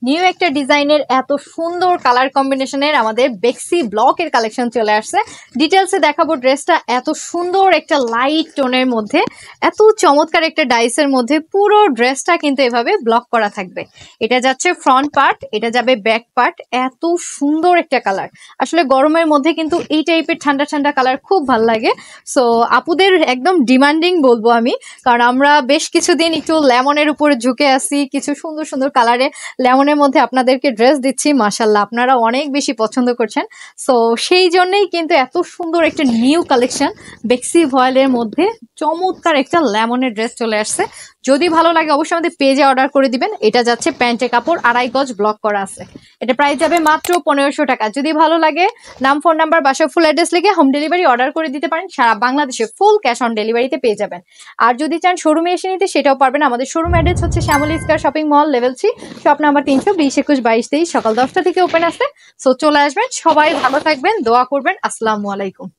New একটা ডিজাইনের এত সুন্দর কালার কম্বিনেশনের আমাদের বেক্সি ব্লকের কালেকশন চলে আসছে। ডিটেলসে দেখাবো ড্রেসটা। এত সুন্দর একটা লাইট টোনের মধ্যে, এত চমৎকার একটা ডাইসের মধ্যে পুরো ড্রেসটা কিন্তু এভাবে ব্লক করা থাকবে। এটা যাচ্ছে ফ্রন্ট পার্ট, এটা যাবে ব্যাক পার্ট। এত সুন্দর একটা কালার, আসলে গরমের মধ্যে কিন্তু এই টাইপের ঠান্ডা ঠান্ডা কালার খুব ভাল লাগে। সো আপুদের একদম ডিমান্ডিং বলবো আমি, কারণ আমরা বেশ কিছুদিন একটু লেমনের উপরে ঝুঁকে আসি, কিছু সুন্দর সুন্দর কালারে লেমনের মধ্যে আপনাদেরকে ড্রেস দিচ্ছি। মাশাল্লাহ, আপনারা অনেক বেশি পছন্দ করছেন। সো সেই জন্যই কিন্তু এত সুন্দর একটা নিউ কালেকশন বেক্সি ভয়েলের মধ্যে চমৎকার একটা লেমনের ড্রেস চলে আসছে। যদি ভালো লাগে অবশ্যই আমাদের পেজে অর্ডার করে দিবেন। এটা যাচ্ছে প্যান্টে কাপড়, 2.5 গজ ব্লক করা আছে। এটা প্রাইস যাবে মাত্র 1500 টাকা। যদি ভালো লাগে নাম, ফোন নাম্বার, বাসা ফুল অ্যাড্রেস লিখে হোম ডেলিভারি অর্ডার করে দিতে পারেন। সারা বাংলাদেশে ফুল ক্যাশ অন ডেলিভারিতে পেয়ে যাবেন। আর যদি চান শোরুমে এসে নিতে সেটাও পারবেন। আমাদের শোরুম অ্যাড্রেস হচ্ছে Shyamoli square shopping mall, level 3, shop number 320, 21, 22, 23, সকাল 10টা থেকে ওপেন আছে। সো চলে আসবেন, সবাই ভালো থাকবেন, দোয়া করবেন। আসসালামু আলাইকুম।